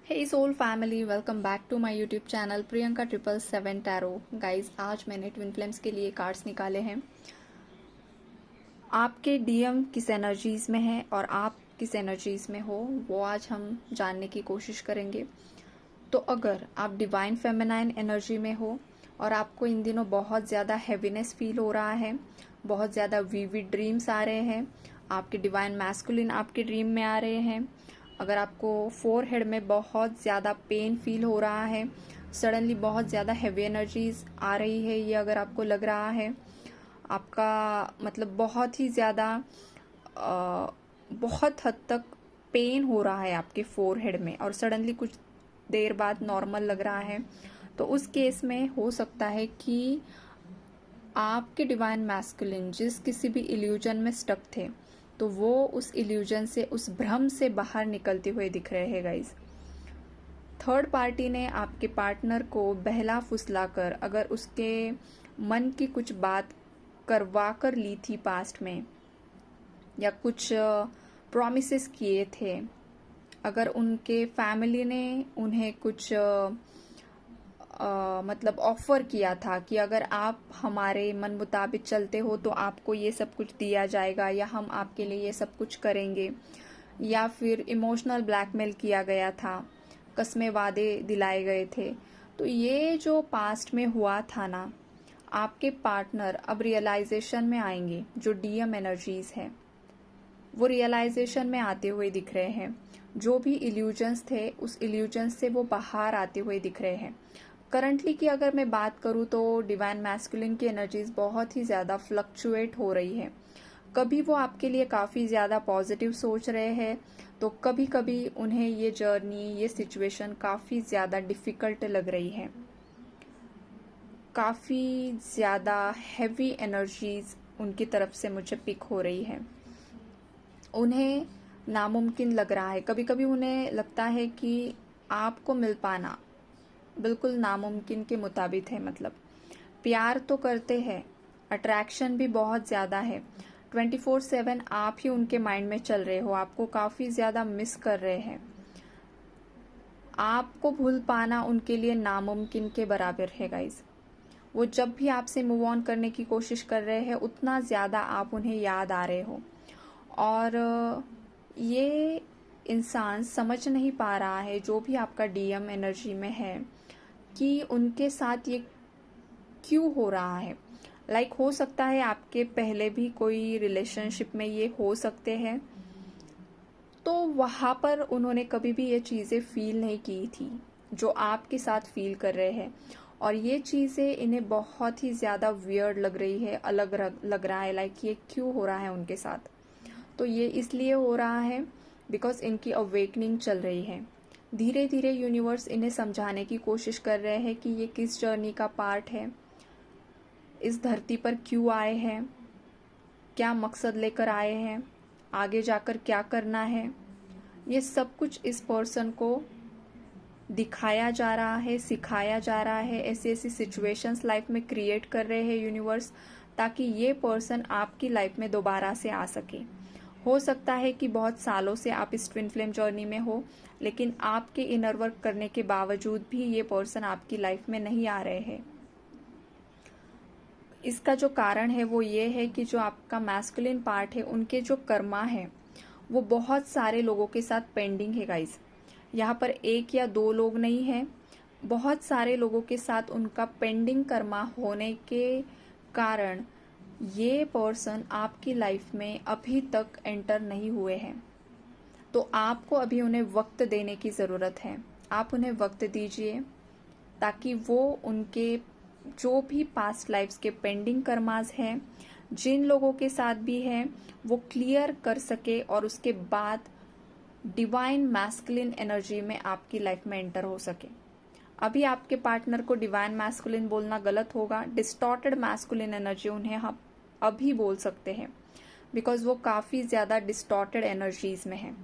Hey soul family, welcome back to my YouTube channel Priyanka 777 tarot. Guys आज मैंने twin flames के लिए cards निकाले हैं। आपके डीएम किस एनर्जीज में है और आप किस एनर्जीज में हो वो आज हम जानने की कोशिश करेंगे। तो अगर आप डिवाइन फेमिनाइन एनर्जी में हो और आपको इन दिनों बहुत ज़्यादा हैवीनेस फील हो रहा है, बहुत ज़्यादा विविड ड्रीम्स आ रहे हैं, आपके डिवाइन मैस्कुलिन आपके ड्रीम में आ रहे हैं, अगर आपको फोरहेड में बहुत ज़्यादा पेन फील हो रहा है, सडनली बहुत ज़्यादा हैवी एनर्जीज आ रही है, ये अगर आपको लग रहा है, आपका मतलब बहुत ही ज़्यादा बहुत हद तक पेन हो रहा है आपके फोरहेड में और सडनली कुछ देर बाद नॉर्मल लग रहा है, तो उस केस में हो सकता है कि आपके डिवाइन मैस्कुलिन जिस किसी भी इल्यूजन में स्टक थे तो वो उस इल्यूजन से, उस भ्रम से बाहर निकलते हुए दिख रहे हैं गाइज। थर्ड पार्टी ने आपके पार्टनर को बहला फुसला कर अगर उसके मन की कुछ बात करवा कर ली थी पास्ट में, या कुछ प्रॉमिसेस किए थे, अगर उनके फैमिली ने उन्हें कुछ मतलब ऑफर किया था कि अगर आप हमारे मन मुताबिक चलते हो तो आपको ये सब कुछ दिया जाएगा या हम आपके लिए ये सब कुछ करेंगे, या फिर इमोशनल ब्लैकमेल किया गया था, कस्में वादे दिलाए गए थे, तो ये जो पास्ट में हुआ था ना, आपके पार्टनर अब रियलाइजेशन में आएंगे। जो डीएम एनर्जीज है वो रियलाइजेशन में आते हुए दिख रहे हैं। जो भी इल्यूजन्स थे उस इल्यूजन्स से वो बाहर आते हुए दिख रहे हैं। करंटली की अगर मैं बात करूँ तो डिवाइन मैस्कुलिन की एनर्जीज बहुत ही ज़्यादा फ्लक्चुएट हो रही है। कभी वो आपके लिए काफ़ी ज़्यादा पॉजिटिव सोच रहे हैं तो कभी कभी उन्हें ये जर्नी, ये सिचुएशन काफ़ी ज़्यादा डिफ़िकल्ट लग रही है। काफ़ी ज़्यादा हैवी एनर्जीज उनकी तरफ से मुझे पिक हो रही है। उन्हें नामुमकिन लग रहा है, कभी कभी उन्हें लगता है कि आपको मिल पाना बिल्कुल नामुमकिन के मुताबिक है। मतलब प्यार तो करते हैं, अट्रैक्शन भी बहुत ज़्यादा है, 24/7 आप ही उनके माइंड में चल रहे हो, आपको काफ़ी ज़्यादा मिस कर रहे हैं। आपको भूल पाना उनके लिए नामुमकिन के बराबर है गाइज। वो जब भी आपसे मूव ऑन करने की कोशिश कर रहे हैं उतना ज़्यादा आप उन्हें याद आ रहे हो, और ये इंसान समझ नहीं पा रहा है, जो भी आपका डीएम एनर्जी में है, कि उनके साथ ये क्यों हो रहा है। लाइक हो सकता है आपके पहले भी कोई रिलेशनशिप में ये हो सकते हैं, तो वहाँ पर उन्होंने कभी भी ये चीज़ें फील नहीं की थी जो आपके साथ फील कर रहे हैं, और ये चीज़ें इन्हें बहुत ही ज़्यादा वियर्ड लग रही है, अलग लग रहा है। लाइक ये क्यों हो रहा है उनके साथ, तो ये इसलिए हो रहा है बिकॉज इनकी अवेकनिंग चल रही है। धीरे धीरे यूनिवर्स इन्हें समझाने की कोशिश कर रहे हैं कि ये किस जर्नी का पार्ट है, इस धरती पर क्यों आए हैं, क्या मकसद लेकर आए हैं, आगे जाकर क्या करना है। ये सब कुछ इस पर्सन को दिखाया जा रहा है, सिखाया जा रहा है। ऐसी ऐसी सिचुएशंस लाइफ में क्रिएट कर रहे हैं यूनिवर्स, ताकि ये पर्सन आपकी लाइफ में दोबारा से आ सके। हो सकता है कि बहुत सालों से आप इस ट्विन फ्लेम जर्नी में हो, लेकिन आपके इनर वर्क करने के बावजूद भी ये पर्सन आपकी लाइफ में नहीं आ रहे हैं। इसका जो कारण है वो ये है कि जो आपका मैस्कुलिन पार्ट है, उनके जो कर्मा है वो बहुत सारे लोगों के साथ पेंडिंग है गाइज। यहाँ पर एक या दो लोग नहीं है, बहुत सारे लोगों के साथ उनका पेंडिंग कर्मा होने के कारण ये पर्सन आपकी लाइफ में अभी तक एंटर नहीं हुए हैं। तो आपको अभी उन्हें वक्त देने की ज़रूरत है। आप उन्हें वक्त दीजिए ताकि वो उनके जो भी पास्ट लाइफ्स के पेंडिंग कर्मास हैं, जिन लोगों के साथ भी हैं, वो क्लियर कर सके और उसके बाद डिवाइन मैस्कुलिन एनर्जी में आपकी लाइफ में एंटर हो सके। अभी आपके पार्टनर को डिवाइन मैस्कुलिन बोलना गलत होगा, डिस्टॉर्टेड मैस्कुलिन एनर्जी उन्हें हम अभी बोल सकते हैं, बिकॉज वो काफ़ी ज़्यादा डिस्टॉर्टेड एनर्जीज में है।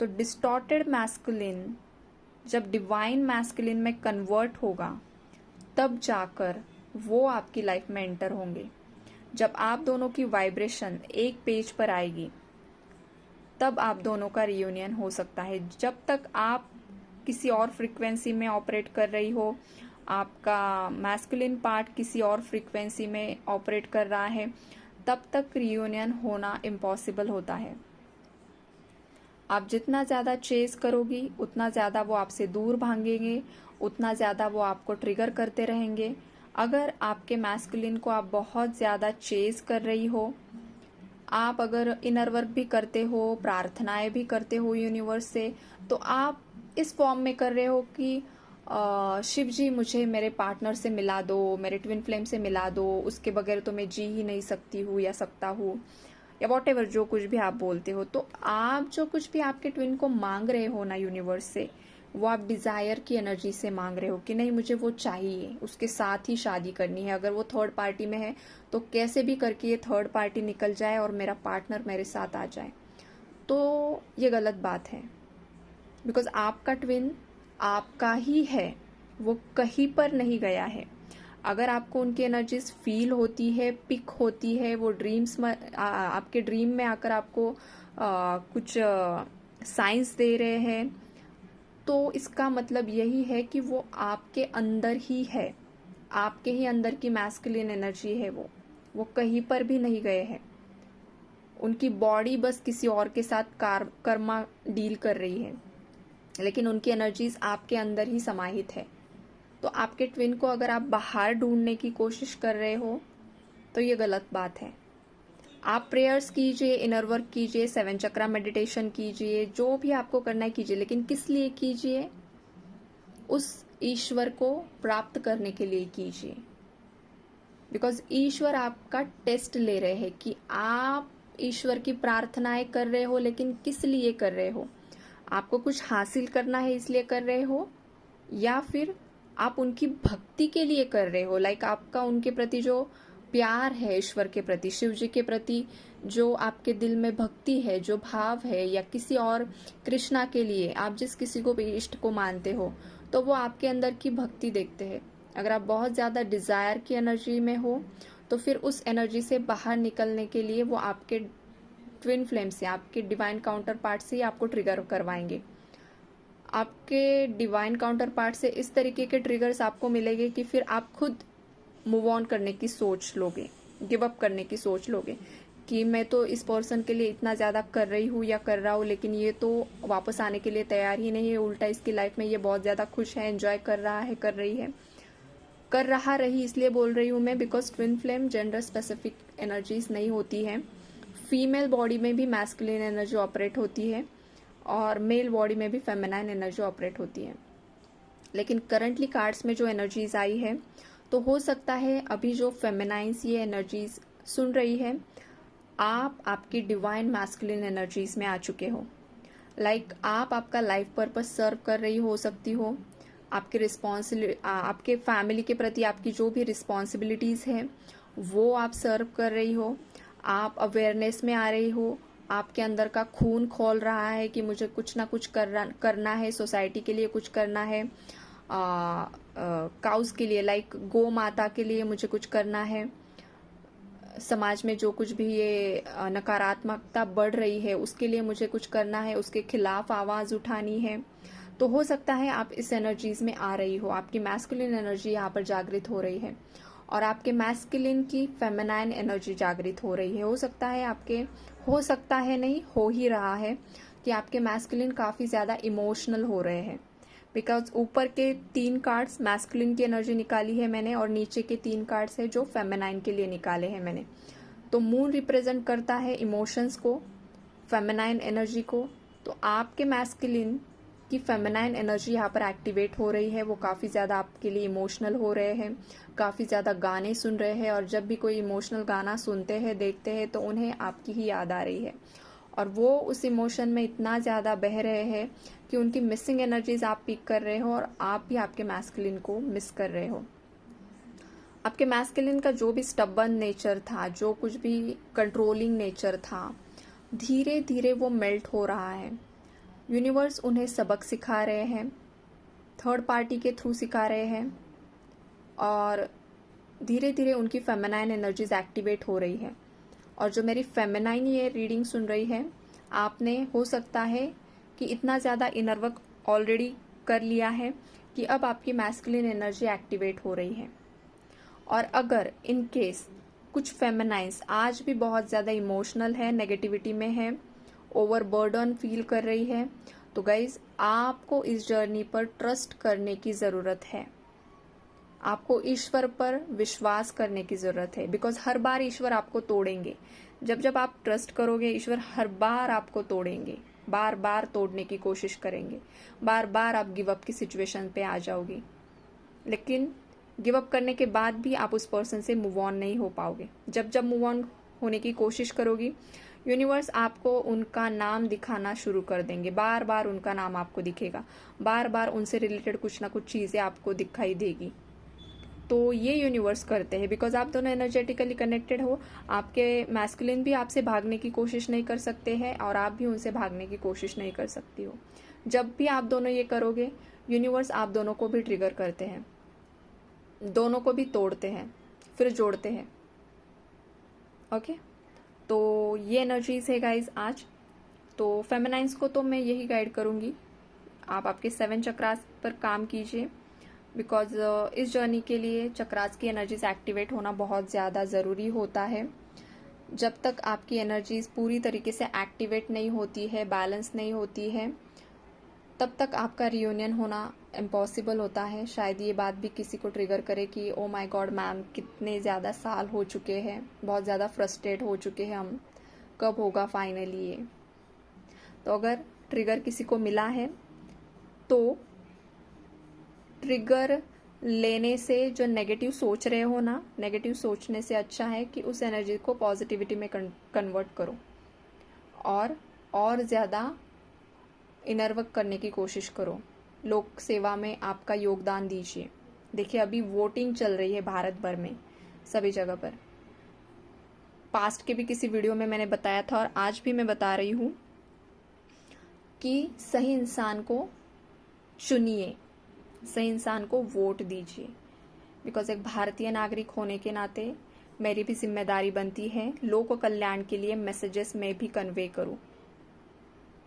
तो डिस्टॉर्टेड मैस्कुलिन जब डिवाइन मैस्कुलिन में कन्वर्ट होगा तब जाकर वो आपकी लाइफ में एंटर होंगे। जब आप दोनों की वाइब्रेशन एक पेज पर आएगी तब आप दोनों का रियूनियन हो सकता है। जब तक आप किसी और फ्रीक्वेंसी में ऑपरेट कर रही हो, आपका मैस्कुलिन पार्ट किसी और फ्रीक्वेंसी में ऑपरेट कर रहा है, तब तक रियूनियन होना इम्पॉसिबल होता है। आप जितना ज़्यादा चेस करोगी उतना ज़्यादा वो आपसे दूर भागेंगे, उतना ज़्यादा वो आपको ट्रिगर करते रहेंगे। अगर आपके मैस्कुलिन को आप बहुत ज़्यादा चेस कर रही हो, आप अगर इनर वर्क भी करते हो, प्रार्थनाएं भी करते हो यूनिवर्स से, तो आप इस फॉर्म में कर रहे हो कि शिव जी मुझे मेरे पार्टनर से मिला दो, मेरे ट्विन फ्लेम से मिला दो, उसके बगैर तो मैं जी ही नहीं सकती हूँ या सकता हूँ, या वॉट एवर जो कुछ भी आप बोलते हो। तो आप जो कुछ भी आपके ट्विन को मांग रहे हो ना यूनिवर्स से, वो आप डिज़ायर की एनर्जी से मांग रहे हो कि नहीं मुझे वो चाहिए, उसके साथ ही शादी करनी है। अगर वो थर्ड पार्टी में है तो कैसे भी करके ये थर्ड पार्टी निकल जाए और मेरा पार्टनर मेरे साथ आ जाए। तो ये गलत बात है, बिकॉज आपका ट्विन आपका ही है, वो कहीं पर नहीं गया है। अगर आपको उनकी एनर्जीज फील होती है, पिक होती है, वो ड्रीम्स में आपके ड्रीम में आकर आपको कुछ साइंस दे रहे हैं, तो इसका मतलब यही है कि वो आपके अंदर ही है, आपके ही अंदर की मैस्कुलिन एनर्जी है। वो कहीं पर भी नहीं गए हैं। उनकी बॉडी बस किसी और के साथ कर्मा डील कर रही है, लेकिन उनकी एनर्जीज आपके अंदर ही समाहित है। तो आपके ट्विन को अगर आप बाहर ढूंढने की कोशिश कर रहे हो तो ये गलत बात है। आप प्रेयर्स कीजिए, इनर वर्क कीजिए, 7 चक्रा मेडिटेशन कीजिए, जो भी आपको करना है कीजिए, लेकिन किस लिए कीजिए? उस ईश्वर को प्राप्त करने के लिए कीजिए। बिकॉज ईश्वर आपका टेस्ट ले रहे हैं कि आप ईश्वर की प्रार्थनाएं कर रहे हो, लेकिन किस लिए कर रहे हो? आपको कुछ हासिल करना है इसलिए कर रहे हो, या फिर आप उनकी भक्ति के लिए कर रहे हो? लाइक आपका उनके प्रति जो प्यार है, ईश्वर के प्रति, शिव जी के प्रति जो आपके दिल में भक्ति है, जो भाव है, या किसी और कृष्णा के लिए, आप जिस किसी को भी इष्ट को मानते हो, तो वो आपके अंदर की भक्ति देखते हैं। अगर आप बहुत ज़्यादा डिज़ायर की एनर्जी में हो तो फिर उस एनर्जी से बाहर निकलने के लिए वो आपके ट्विन फ्लेम से, आपके डिवाइन काउंटर पार्ट से ही आपको ट्रिगर करवाएंगे। आपके डिवाइन काउंटर पार्ट से इस तरीके के ट्रिगर्स आपको मिलेंगे कि फिर आप खुद मूव ऑन करने की सोच लोगे, गिव अप करने की सोच लोगे कि मैं तो इस पर्सन के लिए इतना ज़्यादा कर रही हूँ या कर रहा हूँ, लेकिन ये तो वापस आने के लिए तैयार ही नहीं है। उल्टा इसकी लाइफ में ये बहुत ज़्यादा खुश है, एंजॉय कर रहा है, कर रही है, कर रहा रही इसलिए बोल रही हूँ मैं, because twin flame gender specific energies नहीं होती हैं। फीमेल बॉडी में भी मैस्कुलिन एनर्जी ऑपरेट होती है और मेल बॉडी में भी फेमिनाइन एनर्जी ऑपरेट होती है। लेकिन करंटली कार्ड्स में जो एनर्जीज आई है, तो हो सकता है अभी जो फेमिनाइंस ये एनर्जीज सुन रही है, आप आपकी डिवाइन मैस्कुलिन एनर्जीज में आ चुके हो। लाइक आप आपका लाइफ पर्पस सर्व कर रही हो सकती हो, आपके फैमिली के प्रति आपकी जो भी रिस्पॉन्सिबिलिटीज़ है वो आप सर्व कर रही हो, आप अवेयरनेस में आ रही हो, आपके अंदर का खून खोल रहा है कि मुझे कुछ ना कुछ करना है, सोसाइटी के लिए कुछ करना है, काउस के लिए, लाइक गौ माता के लिए मुझे कुछ करना है। समाज में जो कुछ भी ये नकारात्मकता बढ़ रही है उसके लिए मुझे कुछ करना है, उसके खिलाफ आवाज़ उठानी है। तो हो सकता है आप इस एनर्जीज में आ रही हो, आपकी मैस्कुलिन एनर्जी यहाँ पर जागृत हो रही है और आपके मैस्कुलिन की फेमिनाइन एनर्जी जागृत हो रही है। हो सकता है नहीं, हो ही रहा है कि आपके मैस्कुलिन काफ़ी ज़्यादा इमोशनल हो रहे हैं। बिकॉज ऊपर के 3 कार्ड्स मैस्कुलिन की एनर्जी निकाली है मैंने और नीचे के 3 कार्ड्स है जो फेमिनाइन के लिए निकाले हैं मैंने। तो मून रिप्रेजेंट करता है इमोशंस को, फेमिनाइन एनर्जी को। तो आपके मैस्कुलिन की फेमिनाइन एनर्जी यहाँ पर एक्टिवेट हो रही है, वो काफ़ी ज़्यादा आपके लिए इमोशनल हो रहे हैं, काफ़ी ज़्यादा गाने सुन रहे हैं, और जब भी कोई इमोशनल गाना सुनते हैं, देखते हैं, तो उन्हें आपकी ही याद आ रही है और वो उस इमोशन में इतना ज़्यादा बह रहे हैं कि उनकी मिसिंग एनर्जीज आप पिक कर रहे हो और आप भी आपके मैस्कुलिन को मिस कर रहे हो। आपके मैस्कुलिन का जो भी स्टबर्न नेचर था, जो कुछ भी कंट्रोलिंग नेचर था, धीरे धीरे वो मेल्ट हो रहा है। यूनिवर्स उन्हें सबक सिखा रहे हैं, थर्ड पार्टी के थ्रू सिखा रहे हैं और धीरे धीरे उनकी फेमिनाइन एनर्जीज एक्टिवेट हो रही है। और जो मेरी फेमिनाइन ये रीडिंग सुन रही है, आपने हो सकता है कि इतना ज़्यादा इनर वर्क ऑलरेडी कर लिया है कि अब आपकी मैस्कुलिन एनर्जी एक्टिवेट हो रही है। और अगर इन केस कुछ फेमिनाइंस आज भी बहुत ज़्यादा इमोशनल है, नेगेटिविटी में है, ओवरबर्डन फील कर रही है, तो गाइज आपको इस जर्नी पर ट्रस्ट करने की ज़रूरत है। आपको ईश्वर पर विश्वास करने की ज़रूरत है, बिकॉज हर बार ईश्वर आपको तोड़ेंगे। जब जब आप ट्रस्ट करोगे, ईश्वर हर बार आपको तोड़ेंगे, बार बार तोड़ने की कोशिश करेंगे, बार बार आप गिव अप की सिचुएशन पे आ जाओगे। लेकिन गिव अप करने के बाद भी आप उस पर्सन से मूव ऑन नहीं हो पाओगे। जब जब मूव ऑन होने की कोशिश करोगी, यूनिवर्स आपको उनका नाम दिखाना शुरू कर देंगे, बार बार उनका नाम आपको दिखेगा, बार बार उनसे रिलेटेड कुछ ना कुछ चीज़ें आपको दिखाई देगी। तो ये यूनिवर्स करते हैं बिकॉज आप दोनों एनर्जेटिकली कनेक्टेड हो। आपके मैस्कुलिन भी आपसे भागने की कोशिश नहीं कर सकते हैं और आप भी उनसे भागने की कोशिश नहीं कर सकती हो। जब भी आप दोनों ये करोगे, यूनिवर्स आप दोनों को भी ट्रिगर करते हैं, दोनों को भी तोड़ते हैं, फिर जोड़ते हैं। ओके, तो ये एनर्जीज है गाइज आज। तो फेमिनाइंस को तो मैं यही गाइड करूँगी, आप आपके 7 चक्रास पर काम कीजिए, बिकॉज इस जर्नी के लिए चक्रास की एनर्जीज एक्टिवेट होना बहुत ज़्यादा ज़रूरी होता है। जब तक आपकी एनर्जीज पूरी तरीके से एक्टिवेट नहीं होती है, बैलेंस नहीं होती है, तब तक आपका रियूनियन होना इम्पॉसिबल होता है। शायद ये बात भी किसी को ट्रिगर करे कि ओ माय गॉड मैम, कितने ज़्यादा साल हो चुके हैं, बहुत ज़्यादा फ्रस्ट्रेट हो चुके हैं हम, कब होगा फाइनली ये। तो अगर ट्रिगर किसी को मिला है तो ट्रिगर लेने से जो नेगेटिव सोच रहे हो ना, नेगेटिव सोचने से अच्छा है कि उस एनर्जी को पॉजिटिविटी में कन्वर्ट करो और ज़्यादा इनर वर्क करने की कोशिश करो। लोक सेवा में आपका योगदान दीजिए। देखिए अभी वोटिंग चल रही है भारत भर में, सभी जगह पर। पास्ट के भी किसी वीडियो में मैंने बताया था और आज भी मैं बता रही हूँ कि सही इंसान को चुनिए, सही इंसान को वोट दीजिए। बिकॉज एक भारतीय नागरिक होने के नाते मेरी भी जिम्मेदारी बनती है लोक कल्याण के लिए मैसेजेस में भी कन्वे करूं।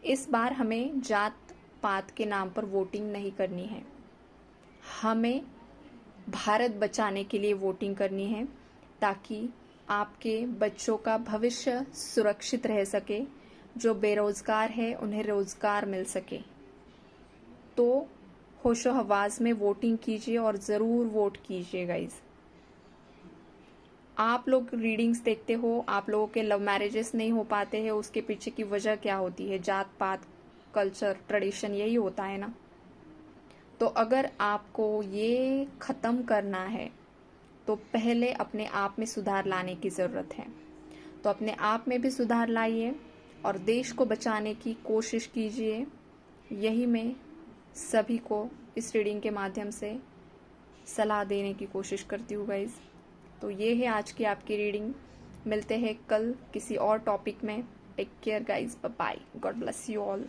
इस बार हमें जात पात के नाम पर वोटिंग नहीं करनी है, हमें भारत बचाने के लिए वोटिंग करनी है, ताकि आपके बच्चों का भविष्य सुरक्षित रह सके, जो बेरोजगार है उन्हें रोजगार मिल सके। तो होशो हवास में वोटिंग कीजिए और ज़रूर वोट कीजिए गाइज। आप लोग रीडिंग्स देखते हो, आप लोगों के लव मैरिजेस नहीं हो पाते हैं, उसके पीछे की वजह क्या होती है? जात पात, कल्चर, ट्रेडिशन, यही होता है ना। तो अगर आपको ये ख़त्म करना है तो पहले अपने आप में सुधार लाने की ज़रूरत है। तो अपने आप में भी सुधार लाइए और देश को बचाने की कोशिश कीजिए। यही मैं सभी को इस रीडिंग के माध्यम से सलाह देने की कोशिश करती हूँ गाइज। तो ये है आज की आपकी रीडिंग। मिलते हैं कल किसी और टॉपिक में। Take care guys, bye bye, God bless you all.